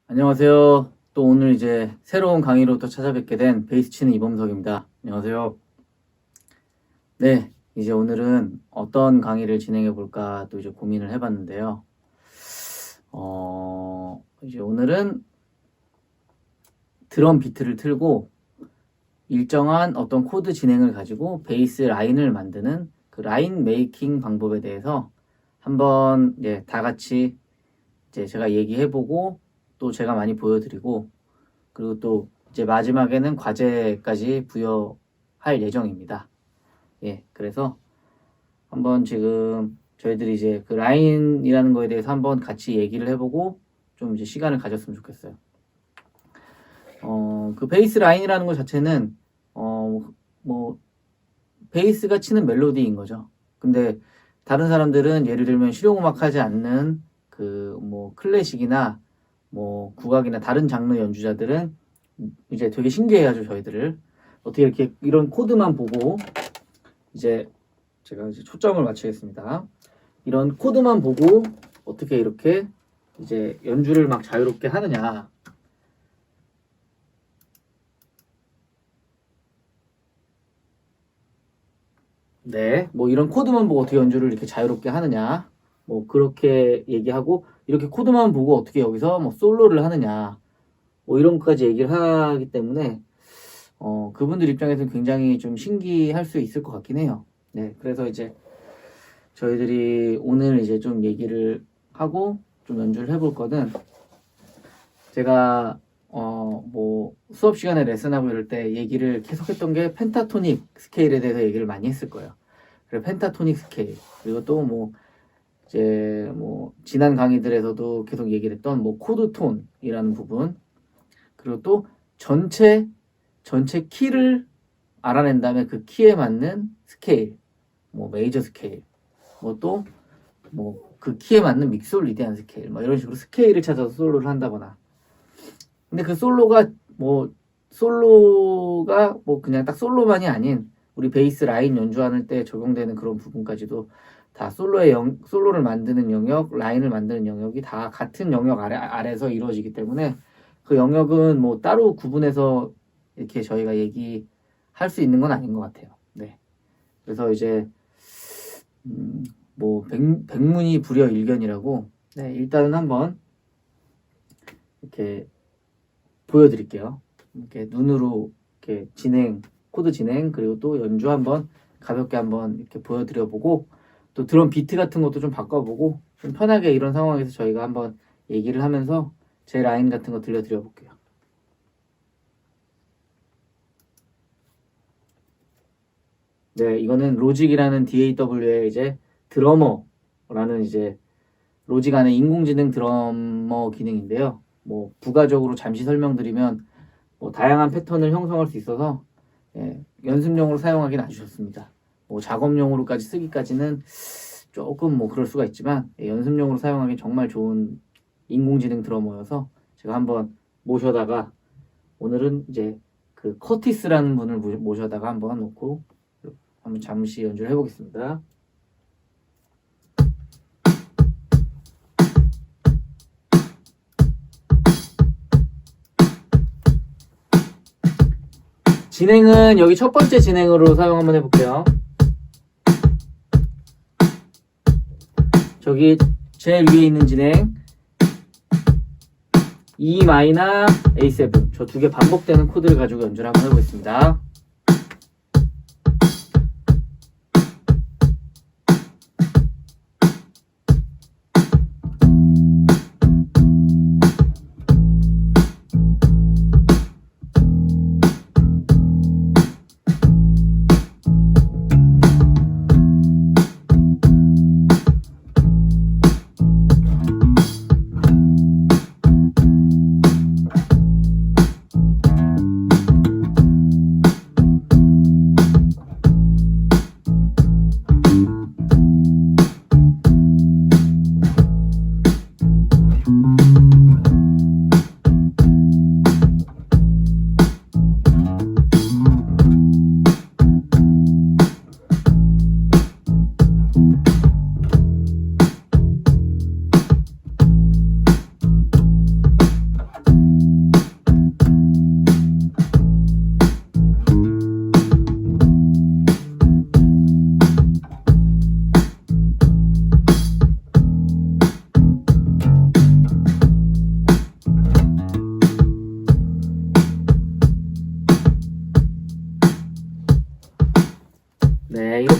안녕하세요. 또 오늘 이제 새로운 강의로 또 찾아뵙게 된 베이스 치는 이범석입니다. 안녕하세요. 네, 이제 오늘은 어떤 강의를 진행해 볼까 또 이제 고민을 해봤는데요. 이제 오늘은 드럼 비트를 틀고 일정한 어떤 코드 진행을 가지고 베이스 라인을 만드는 그 라인 메이킹 방법에 대해서 한번 이제 다 같이 이제 제가 얘기해보고 또 제가 많이 보여드리고 그리고 또 이제 마지막에는 과제까지 부여할 예정입니다. 예, 그래서 한번 지금 저희들이 이제 그 라인이라는 거에 대해서 한번 같이 얘기를 해보고 좀 이제 시간을 가졌으면 좋겠어요. 그 베이스 라인이라는 것 자체는 뭐 베이스가 치는 멜로디인 거죠. 근데 다른 사람들은 예를 들면 실용음악 하지 않는 그 뭐 클래식이나 뭐 국악이나 다른 장르 연주자들은 이제 되게 신기해하죠. 저희들을 어떻게 이렇게 이런 코드만 보고 이제 제가 이제 초점을 맞추겠습니다. 이런 코드만 보고 어떻게 이렇게 이제 연주를 막 자유롭게 하느냐. 네, 뭐 이런 코드만 보고 어떻게 연주를 이렇게 자유롭게 하느냐. 뭐 그렇게 얘기하고 이렇게 코드만 보고 어떻게 여기서 뭐 솔로를 하느냐. 뭐 이런 것까지 얘기를 하기 때문에 그분들 입장에서는 굉장히 좀 신기할 수 있을 것 같긴 해요. 네, 그래서 이제 저희들이 오늘 이제 좀 얘기를 하고 좀 연주를 해볼 거는 제가 뭐 수업 시간에 레슨하고 이럴 때 얘기를 계속했던 게 펜타토닉 스케일에 대해서 얘기를 많이 했을 거예요. 그리고 펜타토닉 스케일 그리고 또 뭐 이제 뭐 지난 강의들에서도 계속 얘기를 했던 뭐 코드 톤이라는 부분 그리고 또 전체 키를 알아낸 다음에 그 키에 맞는 스케일 뭐 메이저 스케일 뭐 또 뭐 그 키에 맞는 믹솔리디안 스케일 뭐 이런 식으로 스케일을 찾아서 솔로를 한다거나 근데 그 솔로가 뭐 그냥 딱 솔로만이 아닌 우리 베이스 라인 연주하는 때 적용되는 그런 부분까지도 다 솔로를 만드는 영역, 라인을 만드는 영역이 다 같은 영역 아래에서 이루어지기 때문에 그 영역은 뭐 따로 구분해서 이렇게 저희가 얘기할 수 있는 건 아닌 것 같아요. 네. 그래서 이제 뭐 백문이 불여일견이라고 네, 일단은 한번 이렇게 보여드릴게요. 이렇게 눈으로 이렇게 코드 진행 그리고 또 연주 한번 가볍게 한번 이렇게 보여드려보고 또 드럼 비트 같은 것도 좀 바꿔보고 좀 편하게 이런 상황에서 저희가 한번 얘기를 하면서 제 라인 같은 거 들려드려 볼게요. 네, 이거는 로직이라는 DAW의 이제 드러머라는 이제 로직 안에 인공지능 드러머 기능인데요. 뭐 부가적으로 잠시 설명드리면 뭐 다양한 패턴을 형성할 수 있어서 연습용으로 사용하기는 아주 좋습니다. 뭐 작업용으로까지 쓰기까지는 조금 뭐 그럴 수가 있지만 연습용으로 사용하기 정말 좋은 인공지능 드러머여서 제가 한번 모셔다가 오늘은 이제 그 커티스라는 분을 모셔다가 한번 놓고 한번 잠시 연주를 해보겠습니다. 진행은 여기 첫 번째 진행으로 사용 한번 해볼게요. 저기 제일 위에 있는 진행 E 마이너 A7 저 두 개 반복되는 코드를 가지고 연주를 한번 해보겠습니다.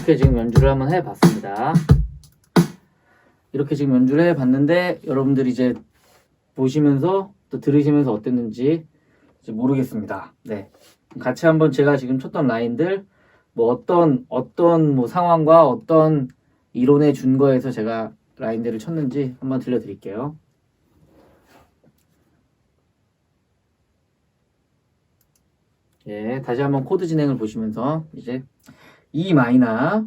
이렇게 지금 연주를 한번 해봤습니다. 이렇게 지금 연주를 해봤는데 여러분들이 이제 보시면서 또 들으시면서 어땠는지 이제 모르겠습니다. 네, 같이 한번 제가 지금 쳤던 라인들 뭐 어떤 뭐 상황과 어떤 이론의 준거에서 제가 라인들을 쳤는지 한번 들려드릴게요. 예, 다시 한번 코드 진행을 보시면서 이제 E 마이너,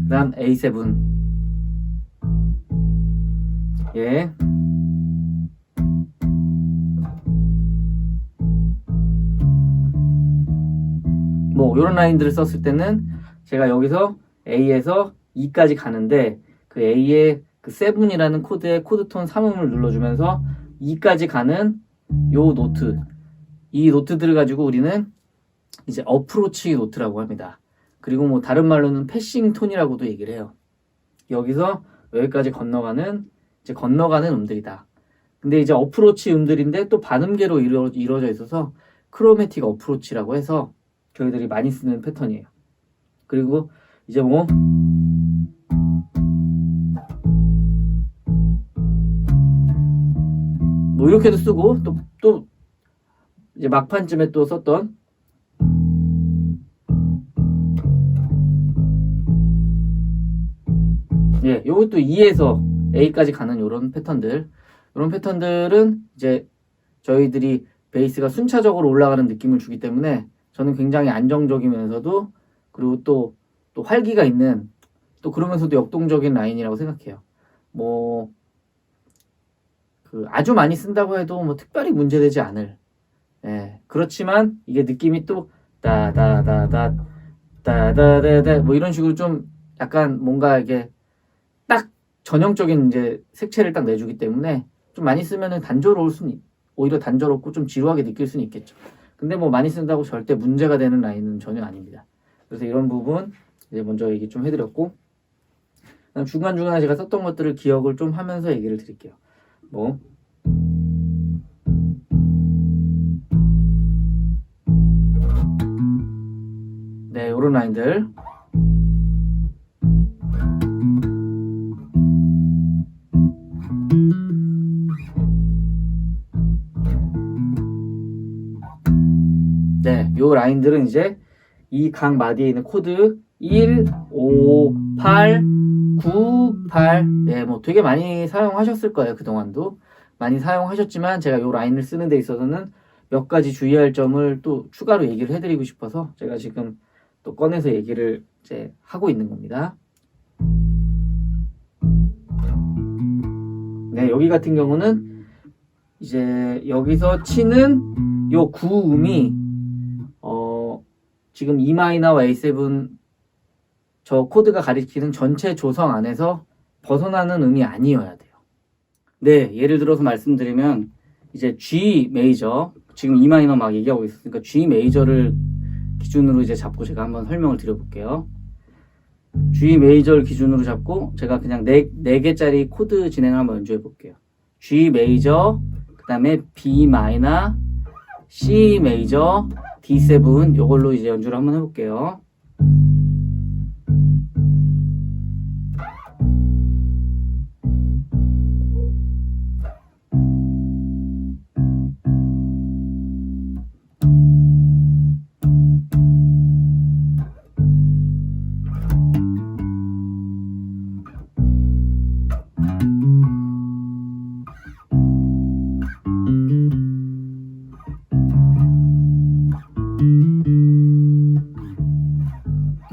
그다음 A7, 예, 뭐 이런 라인들을 썼을 때는 제가 여기서 A에서 E까지 가는데 그 A의 그 7이라는 코드의 코드톤 3음을 눌러주면서 E까지 가는 요 노트, 이 노트들을 가지고 우리는 이제 어프로치 노트라고 합니다. 그리고 뭐 다른 말로는 패싱 톤이라고도 얘기를 해요. 여기서 여기까지 건너가는 음들이다. 근데 이제 어프로치 음들인데 또 반음계로 이루어져 있어서 크로매틱 어프로치라고 해서 저희들이 많이 쓰는 패턴이에요. 그리고 이제 뭐 이렇게도 쓰고 또 이제 막판쯤에 또 썼던 예, 요것도 E에서 A까지 가는 요런 패턴들은 이제 저희들이 베이스가 순차적으로 올라가는 느낌을 주기 때문에 저는 굉장히 안정적이면서도 그리고 또 활기가 있는 또 그러면서도 역동적인 라인이라고 생각해요. 뭐 그 아주 많이 쓴다고 해도 뭐 특별히 문제되지 않을. 예, 그렇지만 이게 느낌이 또 따다다다 따다다다 뭐 이런 식으로 좀 약간 뭔가 이게 딱 전형적인 이제 색채를 딱 내주기 때문에 좀 많이 쓰면은 오히려 단조롭고 좀 지루하게 느낄 수는 있겠죠. 근데 뭐 많이 쓴다고 절대 문제가 되는 라인은 전혀 아닙니다. 그래서 이런 부분 이제 먼저 얘기 좀 해드렸고 중간중간에 제가 썼던 것들을 기억을 좀 하면서 얘기를 드릴게요. 뭐 네, 요런 라인들 네, 요 라인들은 이제 이 각 마디에 있는 코드 1, 5, 8, 9, 8 네, 뭐 되게 많이 사용하셨을 거예요. 그동안도 많이 사용하셨지만 제가 요 라인을 쓰는 데 있어서는 몇 가지 주의할 점을 또 추가로 얘기를 해드리고 싶어서 제가 지금 또 꺼내서 얘기를 이제 하고 있는 겁니다. 네, 여기 같은 경우는 이제 여기서 치는 요 구음이 지금 E 마이너와 A7 저 코드가 가리키는 전체 조성 안에서 벗어나는 음이 아니어야 돼요. 네, 예를 들어서 말씀드리면 이제 G 메이저 지금 E 마이너 막 얘기하고 있으니까 G 메이저를 기준으로 이제 잡고 제가 한번 설명을 드려볼게요. G 메이저를 기준으로 잡고 제가 그냥 4개짜리 코드 진행을 한번 연주해 볼게요. G 메이저, 그 다음에 B 마이너, C 메이저, D7 요걸로 이제 연주를 한번 해볼게요.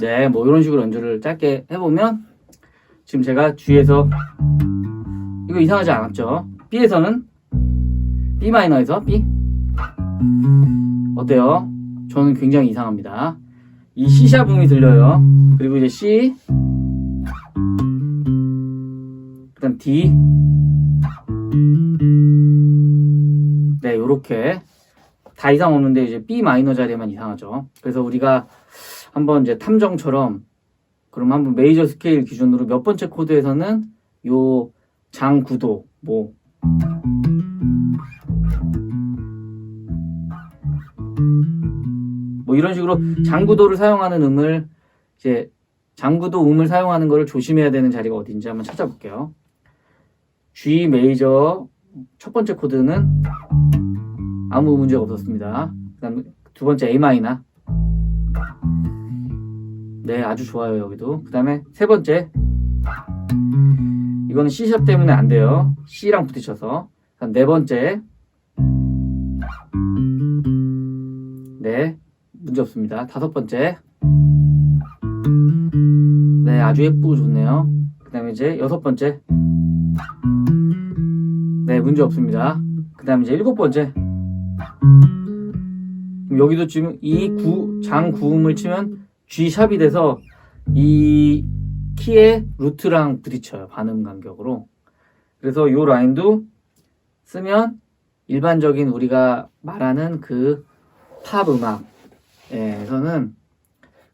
네, 뭐 이런 식으로 연주를 짧게 해보면 지금 제가 G에서 이거 이상하지 않았죠? B에서는 B 마이너에서 B 어때요? 저는 굉장히 이상합니다. 이 C샵 음이 들려요. 그리고 이제 C 그다음 D 네, 요렇게 다 이상 없는데 이제 B 마이너 자리에만 이상하죠. 그래서 우리가 한번 이제 탐정처럼 그럼 한번 메이저 스케일 기준으로 몇 번째 코드에서는 요 장 구도 뭐 이런 식으로 장구도를 사용하는 음을 이제 장구도 음을 사용하는 거를 조심해야 되는 자리가 어딘지 한번 찾아볼게요. G 메이저 첫 번째 코드는 아무 문제가 없었습니다. 그다음 두 번째 A 마이너. 네, 아주 좋아요. 여기도. 그다음에 세 번째 이거는 C# 때문에 안 돼요. C랑 부딪혀서. 그다음 네 번째 네, 문제 없습니다. 다섯 번째 네, 아주 예쁘고 좋네요. 그 다음에 이제 여섯 번째 네, 문제 없습니다. 그 다음에 이제 일곱 번째 여기도 지금 장 구음을 치면 G샵이 돼서 이 키의 루트랑 부딪혀요. 반음 간격으로. 그래서 이 라인도 쓰면 일반적인 우리가 말하는 그 팝 음악에서는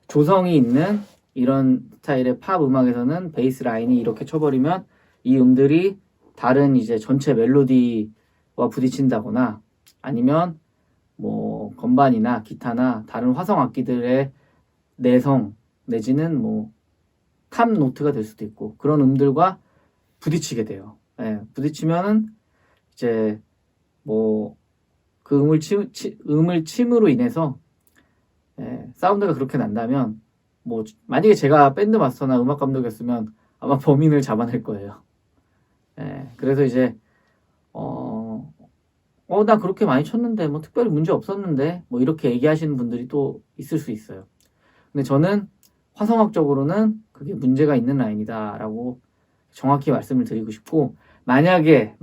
조성이 있는 이런 스타일의 팝 음악에서는 베이스 라인이 이렇게 쳐버리면 이 음들이 다른 이제 전체 멜로디와 부딪힌다거나 아니면 뭐 건반이나 기타나 다른 화성 악기들의 내성 내지는 뭐 탑 노트가 될 수도 있고 그런 음들과 부딪히게 돼요. 예, 부딪히면은 이제 뭐 그 음을 침으로 인해서 예, 사운드가 그렇게 난다면 뭐 만약에 제가 밴드 마스터나 음악 감독이었으면 아마 범인을 잡아낼 거예요. 예, 그래서 이제 나 그렇게 많이 쳤는데 뭐 특별히 문제 없었는데 뭐 이렇게 얘기하시는 분들이 또 있을 수 있어요. 근데 저는 화성학적으로는 그게 문제가 있는 라인이다라고 정확히 말씀을 드리고 싶고 만약에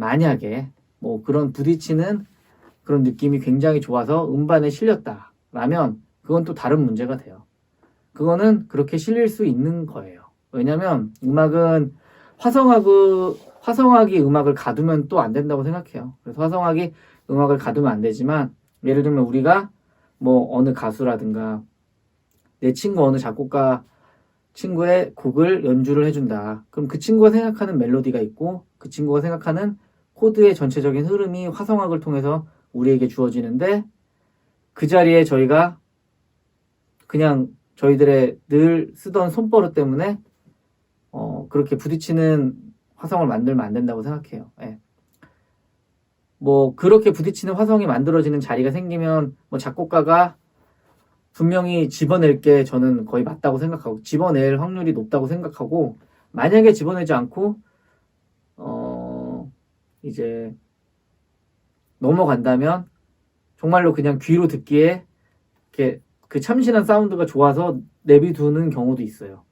뭐 그런 부딪히는 그런 느낌이 굉장히 좋아서 음반에 실렸다라면 그건 또 다른 문제가 돼요. 그거는 그렇게 실릴 수 있는 거예요. 왜냐면 음악은 화성학이 음악을 가두면 또 안 된다고 생각해요. 그래서 화성학이 음악을 가두면 안 되지만 예를 들면 우리가 뭐 어느 가수라든가 내 친구 어느 작곡가 친구의 곡을 연주를 해준다. 그럼 그 친구가 생각하는 멜로디가 있고 그 친구가 생각하는 코드의 전체적인 흐름이 화성학을 통해서 우리에게 주어지는데 그 자리에 저희가 그냥 저희들의 늘 쓰던 손버릇 때문에 그렇게 부딪히는 화성을 만들면 안 된다고 생각해요. 예. 뭐 그렇게 부딪히는 화성이 만들어지는 자리가 생기면 뭐 작곡가가 분명히 집어낼 게 저는 거의 맞다고 생각하고 집어낼 확률이 높다고 생각하고 만약에 집어내지 않고 이제 넘어간다면 정말로 그냥 귀로 듣기에 이렇게 그 참신한 사운드가 좋아서 내비두는 경우도 있어요.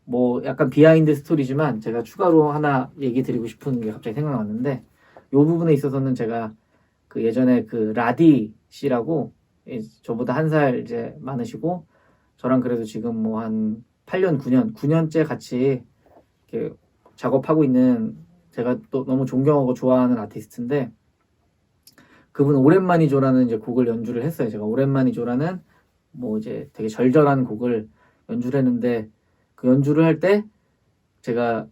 뭐 약간 비하인드 스토리지만 제가 추가로 하나 얘기 드리고 싶은 게 갑자기 생각났는데 이 부분에 있어서는 제가 그 예전에 그 라디 씨라고 저보다 한 살 이제 많으시고 저랑 그래도 지금 뭐 한 8년 9년째 같이 이렇게 작업하고 있는 제가 또 너무 존경하고 좋아하는 아티스트인데 그분 오랜만이죠라는 이제 곡을 연주를 했어요. 제가 오랜만이죠라는 뭐 이제 되게 절절한 곡을 연주를 했는데 그 연주를 할 때 제가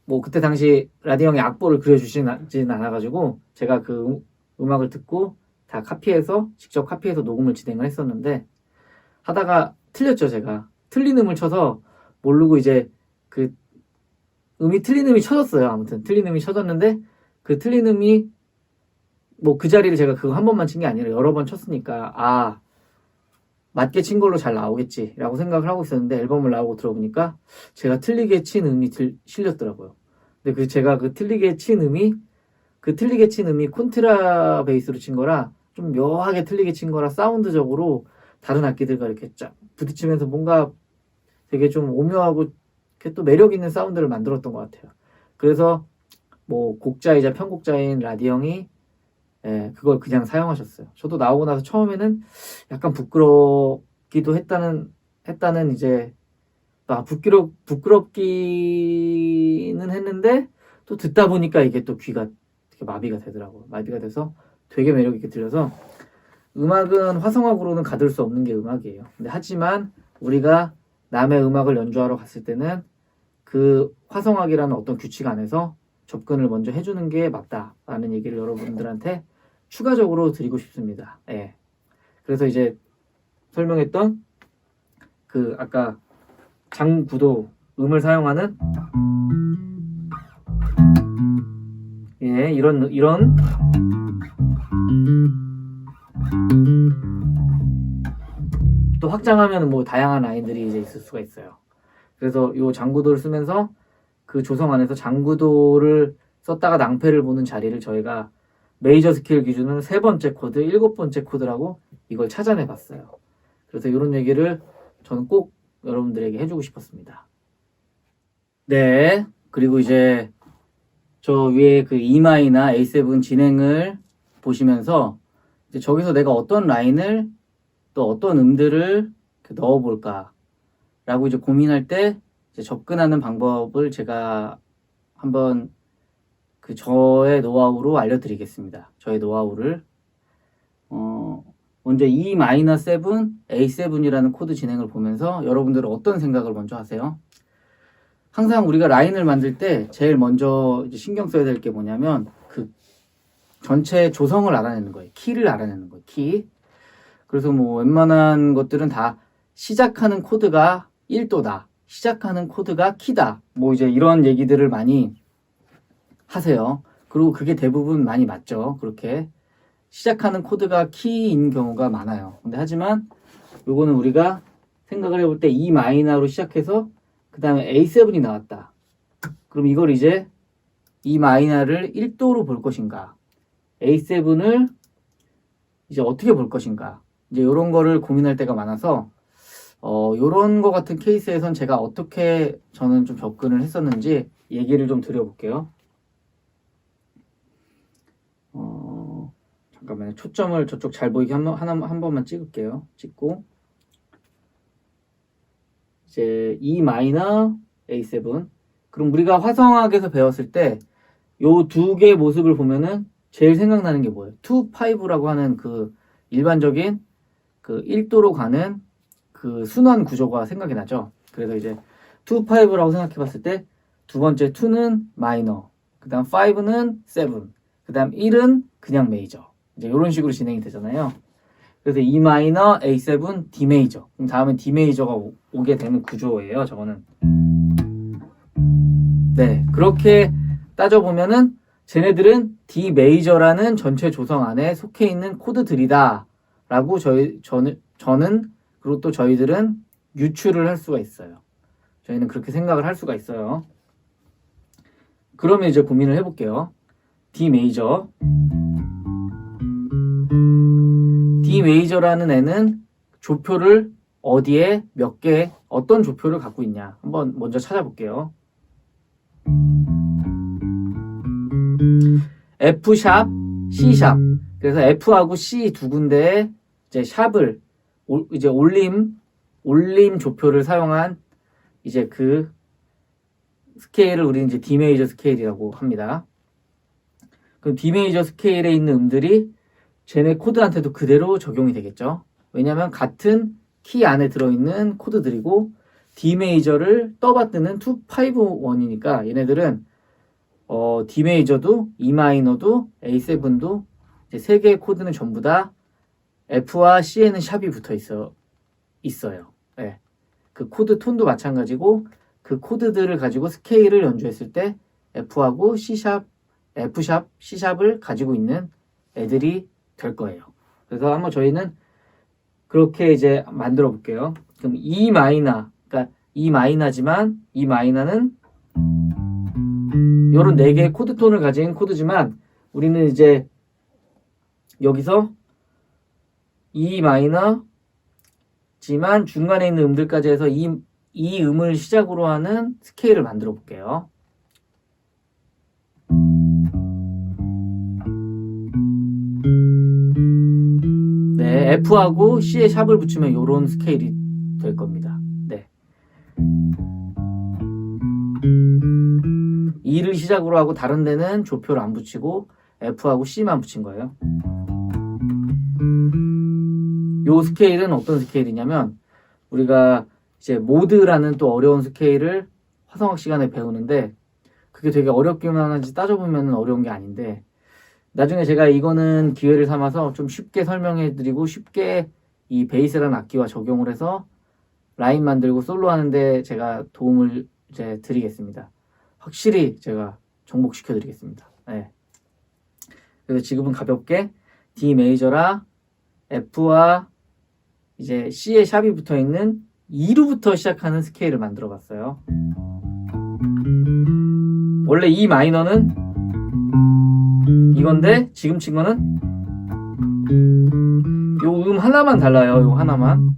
뭐 그때 당시 라디 형이 악보를 그려주시진 않아가지고 제가 그 음악을 듣고 다 직접 카피해서 녹음을 진행을 했었는데 하다가 틀렸죠. 제가 틀린 음을 쳐서 모르고 이제 그 틀린 음이 쳐졌어요. 아무튼 틀린 음이 쳐졌는데 그 틀린 음이 뭐 그 자리를 제가 그거 한 번만 친 게 아니라 여러 번 쳤으니까 맞게 친 걸로 잘 나오겠지라고 생각을 하고 있었는데 앨범을 나오고 들어보니까 제가 틀리게 친 음이 실렸더라고요. 근데 제가 그 틀리게 친 음이 콘트라 베이스로 친 거라 좀 묘하게 틀리게 친 거라 사운드적으로 다른 악기들과 이렇게 쫙 부딪히면서 뭔가 되게 좀 오묘하고 또 매력 있는 사운드를 만들었던 것 같아요. 그래서 뭐 곡자이자 편곡자인 라디 형이 그걸 그냥 사용하셨어요. 저도 나오고 나서 처음에는 약간 부끄럽기도 했다는 이제 부끄럽기는 했는데 또 듣다 보니까 이게 또 귀가 되게 마비가 되더라고요. 마비가 돼서 되게 매력 있게 들려서 음악은 화성학으로는 가둘 수 없는 게 음악이에요. 근데 하지만 우리가 남의 음악을 연주하러 갔을 때는 그 화성학이라는 어떤 규칙 안에서 접근을 먼저 해주는 게 맞다라는 얘기를 여러분들한테 추가적으로 드리고 싶습니다. 예. 그래서 이제 설명했던 그 아까 장구도 음을 사용하는 예, 이런 또 확장하면 뭐 다양한 라인들이 이제 있을 수가 있어요. 그래서 이 장구도를 쓰면서 그 조성 안에서 장구도를 썼다가 낭패를 보는 자리를 저희가 메이저 스케일 기준으로 3번째 코드, 7번째 코드라고 이걸 찾아내 봤어요. 그래서 이런 얘기를 저는 꼭 여러분들에게 해주고 싶었습니다. 네, 그리고 이제 저 위에 그 E마이나 A7 진행을 보시면서 이제 저기서 내가 어떤 라인을 또 어떤 음들을 넣어볼까 라고 이제 고민할 때 이제 접근하는 방법을 제가 한번 그 저의 노하우로 알려드리겠습니다. 저의 노하우를 먼저 E-7, A7이라는 코드 진행을 보면서 여러분들은 어떤 생각을 먼저 하세요? 항상 우리가 라인을 만들 때 제일 먼저 이제 신경 써야 될 게 뭐냐면 그 전체 조성을 알아내는 거예요. 키를 알아내는 거예요. 키. 그래서 뭐 웬만한 것들은 다 시작하는 코드가 1도다. 시작하는 코드가 키다. 뭐 이제 이런 얘기들을 많이 하세요. 그리고 그게 대부분 많이 맞죠. 그렇게 시작하는 코드가 키인 경우가 많아요. 근데 하지만 요거는 우리가 생각을 해볼 때 E 마이너로 시작해서 그 다음에 A7이 나왔다. 그럼 이걸 이제 E 마이너를 1도로 볼 것인가? A7을 이제 어떻게 볼 것인가? 이제 이런 거를 고민할 때가 많아서 요런 거 같은 케이스에선 제가 어떻게 저는 좀 접근을 했었는지 얘기를 좀 드려볼게요. 잠깐만요. 초점을 저쪽 잘 보이게 한 번만 찍을게요. 찍고 이제 E 마이너 A7. 그럼 우리가 화성학에서 배웠을 때 요 두 개의 모습을 보면은 제일 생각나는 게 뭐예요? 2, 5라고 하는 그 일반적인 그 1도로 가는 그 순환 구조가 생각이 나죠. 그래서 이제 2, 5라고 생각해 봤을 때 두 번째 2는 마이너, 그 다음 5는 7, 그 다음 1은 그냥 메이저. 이제 이런 식으로 진행이 되잖아요. 그래서 E 마이너, A7, D 메이저. 그럼 다음엔 D 메이저가 오게 되는 구조예요. 저거는. 네, 그렇게 따져보면은 쟤네들은 D 메이저라는 전체 조성 안에 속해 있는 코드들이다 라고 저는 그리고 또 저희들은 유추를 할 수가 있어요. 저희는 그렇게 생각을 할 수가 있어요. 그러면 이제 고민을 해볼게요. D 메이저. D 메이저라는 애는 조표를 어디에 몇 개, 어떤 조표를 갖고 있냐. 한번 먼저 찾아볼게요. F 샵, C 샵. 그래서 F하고 C 두 군데에 이제 샵을 이제 올림 조표를 사용한 이제 그 스케일을 우리는 이제 D 메이저 스케일이라고 합니다. 그럼 D 메이저 스케일에 있는 음들이 쟤네 코드한테도 그대로 적용이 되겠죠. 왜냐하면 같은 키 안에 들어있는 코드들이고 D 메이저를 떠받드는 2, 5, 1이니까 얘네들은 D 메이저도 E 마이너도 A7도 이제 세 개의 코드는 전부 다 F와 C에는 샵이 붙어 있어요. 네. 그 코드 톤도 마찬가지고 그 코드들을 가지고 스케일을 연주했을 때 F하고 C샵, F샵, C샵을 가지고 있는 애들이 될 거예요. 그래서 한번 저희는 그렇게 이제 만들어 볼게요. 그럼 E 마이너, 그러니까 E 마이너지만 E 마이너는 요런 4개의 코드 톤을 가진 코드지만 우리는 이제 여기서 E 마이너지만 중간에 있는 음들까지 해서 이 음을 시작으로 하는 스케일을 만들어 볼게요. 네, F하고 C에 샵을 붙이면 이런 스케일이 될 겁니다. 네. E를 시작으로 하고 다른 데는 조표를 안 붙이고 F하고 C만 붙인 거예요. 요 스케일은 어떤 스케일이냐면 우리가 이제 모드라는 또 어려운 스케일을 화성학 시간에 배우는데 그게 되게 어렵기만 한지 따져보면 어려운 게 아닌데 나중에 제가 이거는 기회를 삼아서 좀 쉽게 설명해 드리고 쉽게 이 베이스라는 악기와 적용을 해서 라인 만들고 솔로 하는데 제가 도움을 이제 드리겠습니다. 확실히 제가 정복시켜 드리겠습니다. 네. 그래서 지금은 가볍게 D 메이저라 F와 이제 C의 샵이 붙어 있는 2루부터 시작하는 스케일을 만들어 봤어요. 원래 E 마이너는 이건데 지금 친 거는 요 하나만 달라요. 요 하나만.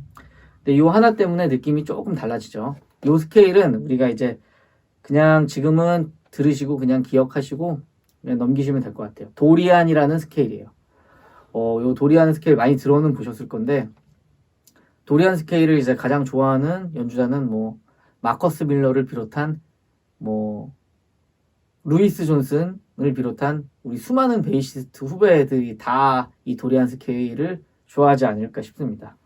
근데 요 하나 때문에 느낌이 조금 달라지죠. 요 스케일은 우리가 이제 그냥 지금은 들으시고 그냥 기억하시고 그냥 넘기시면 될 것 같아요. 도리안이라는 스케일이에요. 요 도리안 스케일 많이 들어는 보셨을 건데 도리안 스케일을 이제 가장 좋아하는 연주자는 뭐 마커스 밀러를 비롯한 뭐 루이스 존슨을 비롯한 우리 수많은 베이시스트 후배들이 다 이 도리안 스케일을 좋아하지 않을까 싶습니다.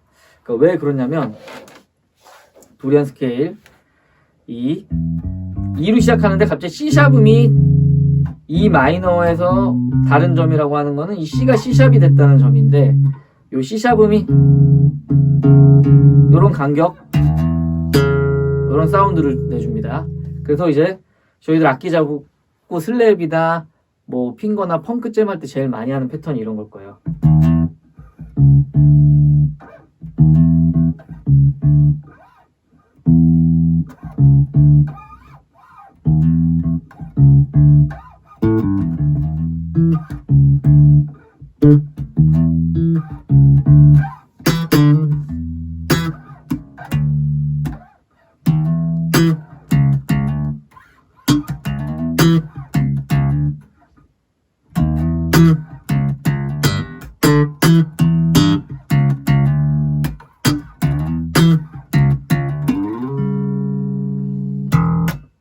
그러니까 왜 그러냐면 도리안 스케일 이 2로 시작하는데 갑자기 C샵음이 E 마이너에서 다른 점이라고 하는 거는 이 C가 C샵이 됐다는 점인데 요 C샵음이 요런 간격 요런 사운드를 내줍니다. 그래서 이제 저희들 악기 잡고 슬랩이나 뭐 핑거나 펑크 잼 할 때 제일 많이 하는 패턴이 이런 걸 거예요.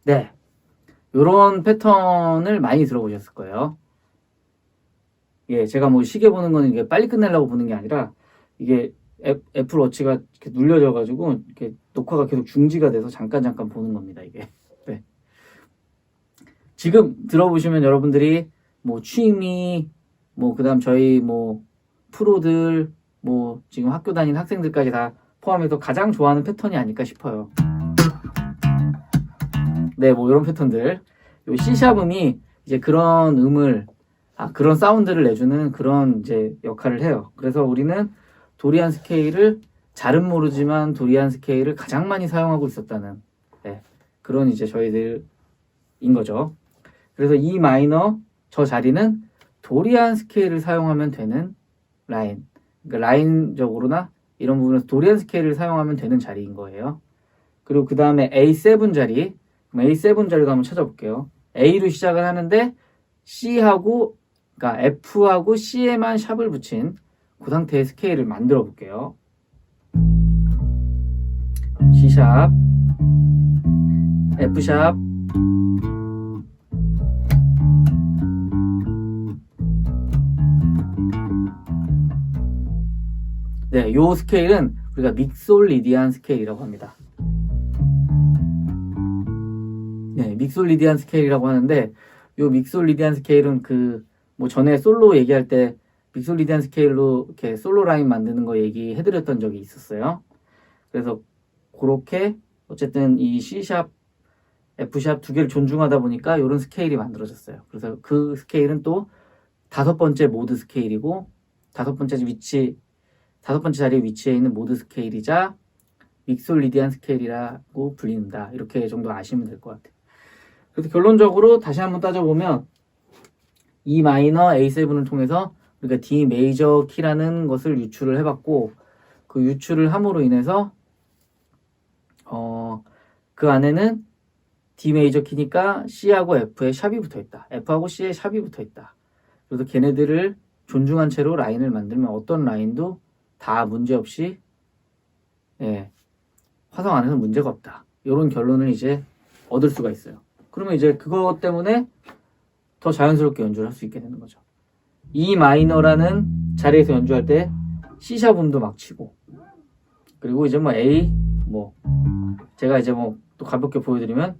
네, 요런 패턴을 많이 들어보셨을 거예요. 예, 제가 뭐 시계 보는 거는 이게 빨리 끝내려고 보는 게 아니라 이게 애플워치가 이렇게 눌려져 가지고 이렇게 녹화가 계속 중지가 돼서 잠깐 보는 겁니다, 이게. 네. 지금 들어보시면 여러분들이 뭐 취미 뭐 그다음 저희 뭐 프로들 뭐 지금 학교 다니는 학생들까지 다 포함해서 가장 좋아하는 패턴이 아닐까 싶어요. 네, 뭐 이런 패턴들. 요 C샵음이 이제 그런 그런 사운드를 내주는 그런 이제 역할을 해요. 그래서 우리는 도리안 스케일을 잘은 모르지만 도리안 스케일을 가장 많이 사용하고 있었다는 그런 이제 저희들인 거죠. 그래서 E 마이너 저 자리는 도리안 스케일을 사용하면 되는 라인. 그러니까 라인적으로나 이런 부분에서 도리안 스케일을 사용하면 되는 자리인 거예요. 그리고 그 다음에 A7 자리. 그럼 A7 자리도 한번 찾아볼게요. A로 시작을 하는데 C하고 그러니까 F하고 C에만 샵을 붙인 그 상태의 스케일을 만들어 볼게요. C샵, F샵, 네, 요 스케일은 우리가 믹솔리디안 스케일이라고 합니다. 네, 믹솔리디안 스케일이라고 하는데 요 믹솔리디안 스케일은 뭐 전에 솔로 얘기할 때 믹솔리디안 스케일로 이렇게 솔로 라인 만드는 거 얘기해드렸던 적이 있었어요. 그래서 그렇게 어쨌든 이 C샵, F샵 두 개를 존중하다 보니까 이런 스케일이 만들어졌어요. 그래서 그 스케일은 또 5번째 모드 스케일이고 5번째 자리에 위치해 있는 모드 스케일이자 믹솔리디안 스케일이라고 불린다. 이렇게 정도 아시면 될 것 같아요. 그래서 결론적으로 다시 한번 따져보면 E 마이너 A7을 통해서 우리가 D 메이저 키라는 것을 유출을 해봤고 그 유출을 함으로 인해서 그 안에는 D 메이저 키니까 C하고 F에 샵이 붙어있다. F하고 C에 샵이 붙어있다. 그래서 걔네들을 존중한 채로 라인을 만들면 어떤 라인도 다 문제없이 화성 안에서 문제가 없다. 이런 결론을 이제 얻을 수가 있어요. 그러면 이제 그것 때문에 더 자연스럽게 연주를 할 수 있게 되는 거죠. E 마이너라는 자리에서 연주할 때 C샵음도 막 치고 그리고 이제 뭐 A 제가 이제 또 가볍게 보여드리면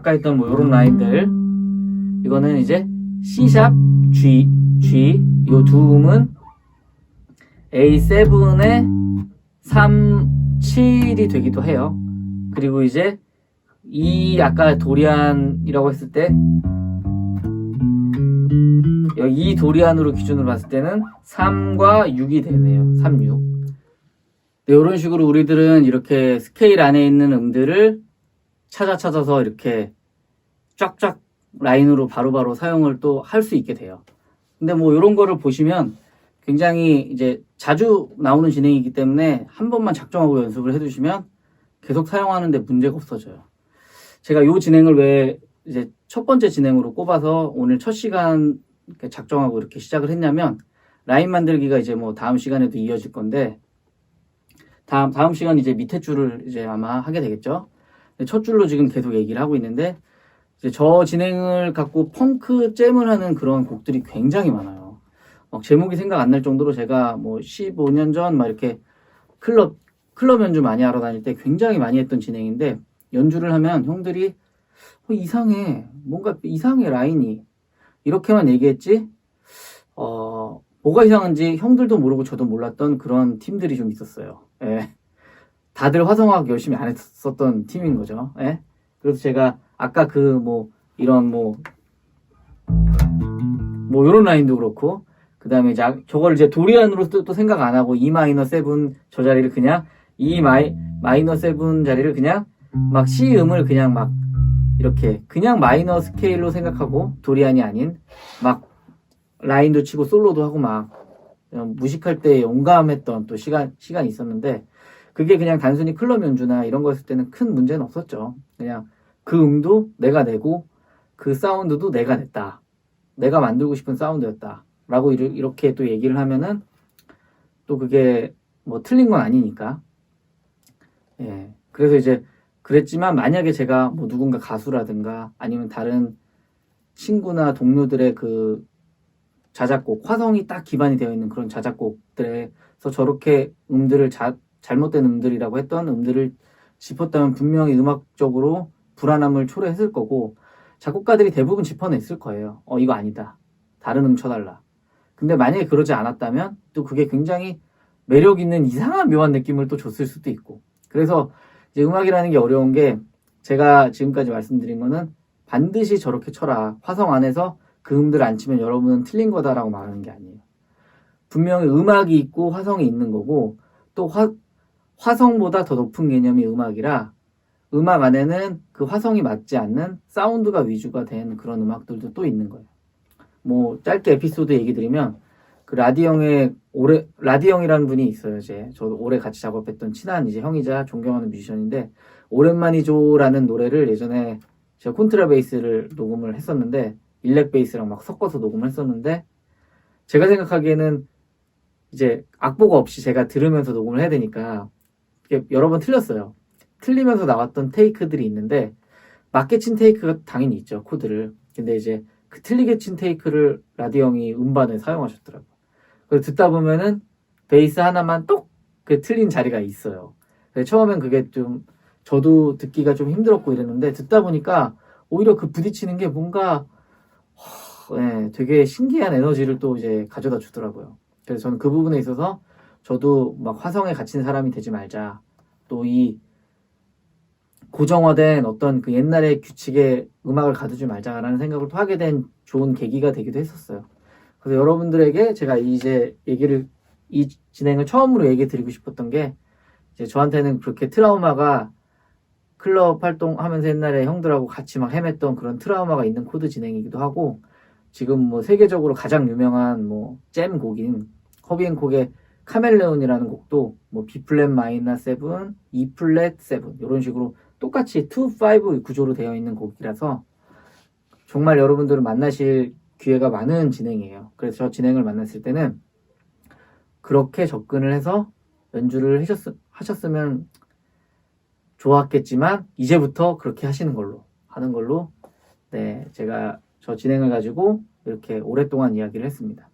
아까 했던 뭐 요런 라인들, 이거는 이제 C샵, G, 요 두 음은 A7의 3, 7이 되기도 해요. 그리고 이제 이 아까 도리안이라고 했을 때 이 도리안으로 기준으로 봤을 때는 3과 6이 되네요. 3, 6. 네, 이런 식으로 우리들은 이렇게 스케일 안에 있는 음들을 찾아서 이렇게 쫙쫙 라인으로 바로바로 사용을 또 할 수 있게 돼요. 근데 뭐 이런 거를 보시면 굉장히 이제 자주 나오는 진행이기 때문에 한 번만 작정하고 연습을 해두시면 계속 사용하는데 문제가 없어져요. 제가 이 진행을 왜 이제 첫 번째 진행으로 꼽아서 오늘 첫 시간 작정하고 이렇게 시작을 했냐면, 라인 만들기가 이제 뭐 다음 시간에도 이어질 건데, 다음 시간 이제 밑에 줄을 이제 아마 하게 되겠죠. 첫 줄로 지금 계속 얘기를 하고 있는데, 이제 저 진행을 갖고 펑크 잼을 하는 그런 곡들이 굉장히 많아요. 막 제목이 생각 안 날 정도로 제가 뭐 15년 전 막 이렇게 클럽 연주 많이 하러 다닐 때 굉장히 많이 했던 진행인데, 연주를 하면 형들이 이상해, 뭔가 이상해 라인이, 이렇게만 얘기했지 뭐가 이상한지 형들도 모르고 저도 몰랐던 그런 팀들이 좀 있었어요. 예. 다들 화성학 열심히 안 했었던 팀인 거죠. 예. 그래서 제가 아까 그 뭐 이런 뭐 요런 라인도 그렇고, 그 다음에 이제 저걸 이제 도리안으로 또 생각 안 하고 E 마이너 7 저 자리를 그냥 E 마이너 7 자리를 그냥 막 C 음을 그냥 막 이렇게 그냥 마이너 스케일로 생각하고, 도리안이 아닌 막 라인도 치고 솔로도 하고 막 무식할 때 용감했던 또 시간이 있었는데, 그게 그냥 단순히 클럽 연주나 이런 거 했을 때는 큰 문제는 없었죠. 그냥 그 음도 내가 내고 그 사운드도 내가 냈다, 내가 만들고 싶은 사운드였다 라고 이렇게 또 얘기를 하면은 또 그게 뭐 틀린 건 아니니까. 예. 그래서 이제 그랬지만, 만약에 제가 뭐 누군가 가수라든가 아니면 다른 친구나 동료들의 그 자작곡, 화성이 딱 기반이 되어 있는 그런 자작곡들에서 저렇게 음들을 잘못된 음들이라고 했던 음들을 짚었다면 분명히 음악적으로 불안함을 초래했을 거고, 작곡가들이 대부분 짚어냈을 거예요. 이거 아니다, 다른 음 쳐달라. 근데 만약에 그러지 않았다면 또 그게 굉장히 매력 있는 이상한 묘한 느낌을 또 줬을 수도 있고. 그래서 이제 음악이라는 게 어려운 게, 제가 지금까지 말씀드린 거는 반드시 저렇게 쳐라, 화성 안에서 그 음들 안 치면 여러분은 틀린 거다라고 말하는 게 아니에요. 분명히 음악이 있고 화성이 있는 거고, 또 화성보다 더 높은 개념이 음악이라, 음악 안에는 그 화성이 맞지 않는 사운드가 위주가 된 그런 음악들도 또 있는 거예요. 뭐 짧게 에피소드 얘기 드리면, 그 라디 형이라는 분이 있어요. 저도 오래 같이 작업했던 친한 이제 형이자 존경하는 뮤지션인데, 오랜만이죠라는 노래를 예전에 제가 콘트라베이스를 녹음을 했었는데, 일렉 베이스랑 막 섞어서 녹음을 했었는데, 제가 생각하기에는 이제 악보가 없이 제가 들으면서 녹음을 해야 되니까 여러 번 틀렸어요. 틀리면서 나왔던 테이크들이 있는데, 맞게 친 테이크가 당연히 있죠, 코드를. 근데 이제 그 틀리게 친 테이크를 라디 형이 음반에 사용하셨더라고요. 그래서 듣다 보면은 베이스 하나만 똑 그 틀린 자리가 있어요. 처음엔 그게 좀 저도 듣기가 좀 힘들었고 이랬는데, 듣다 보니까 오히려 그 부딪히는 게 뭔가 되게 신기한 에너지를 또 이제 가져다 주더라고요. 그래서 저는 그 부분에 있어서 저도 막 화성에 갇힌 사람이 되지 말자, 또 이 고정화된 어떤 그 옛날의 규칙에 음악을 가두지 말자라는 생각을 또 하게 된 좋은 계기가 되기도 했었어요. 그래서 여러분들에게 제가 이제 이 진행을 처음으로 얘기 드리고 싶었던 게, 이제 저한테는 그렇게 트라우마가, 클럽 활동하면서 옛날에 형들하고 같이 막 헤맸던 그런 트라우마가 있는 코드 진행이기도 하고, 지금 뭐 세계적으로 가장 유명한 뭐 잼 곡인 허비 앤 콕의 카멜레온이라는 곡도 뭐 B 플랫 마이너 7, E 플랫 7 이런 식으로 똑같이 2, 5 구조로 되어 있는 곡이라서 정말 여러분들을 만나실 기회가 많은 진행이에요. 그래서 저 진행을 만났을 때는 그렇게 접근을 해서 연주를 하셨으면 좋았겠지만, 이제부터 그렇게 하는 걸로 네, 제가 저 진행을 가지고 이렇게 오랫동안 이야기를 했습니다.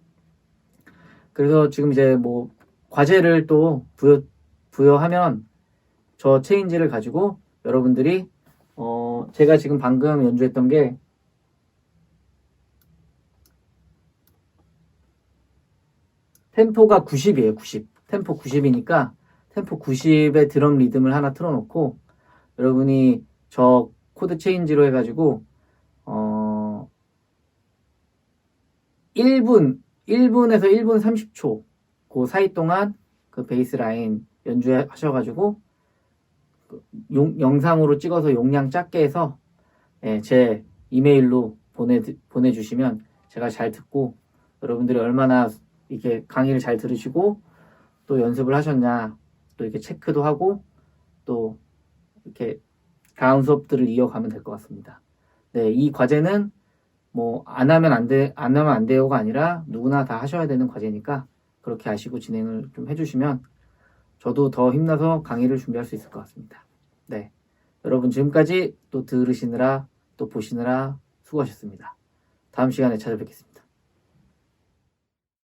그래서 지금 이제 뭐 과제를 또 부여하면 저 체인지를 가지고 여러분들이 제가 지금 방금 연주했던 게 템포가 90이에요. 90. 템포 90이니까 템포 90의 드럼 리듬을 하나 틀어놓고 여러분이 저 코드 체인지로 해가지고 1분에서 1분 30초 그 사이 동안 그 베이스 라인 연주하셔가지고 영상으로 찍어서 용량 작게 해서 제 이메일로 보내주시면 제가 잘 듣고 여러분들이 얼마나 이렇게 강의를 잘 들으시고 또 연습을 하셨냐 또 이렇게 체크도 하고 또 이렇게 다음 수업들을 이어가면 될 것 같습니다. 네, 이 과제는 뭐 안 하면 안 돼요가 아니라 누구나 다 하셔야 되는 과제니까 그렇게 아시고 진행을 좀 해주시면 저도 더 힘나서 강의를 준비할 수 있을 것 같습니다. 네, 여러분 지금까지 또 들으시느라 또 보시느라 수고하셨습니다. 다음 시간에 찾아뵙겠습니다.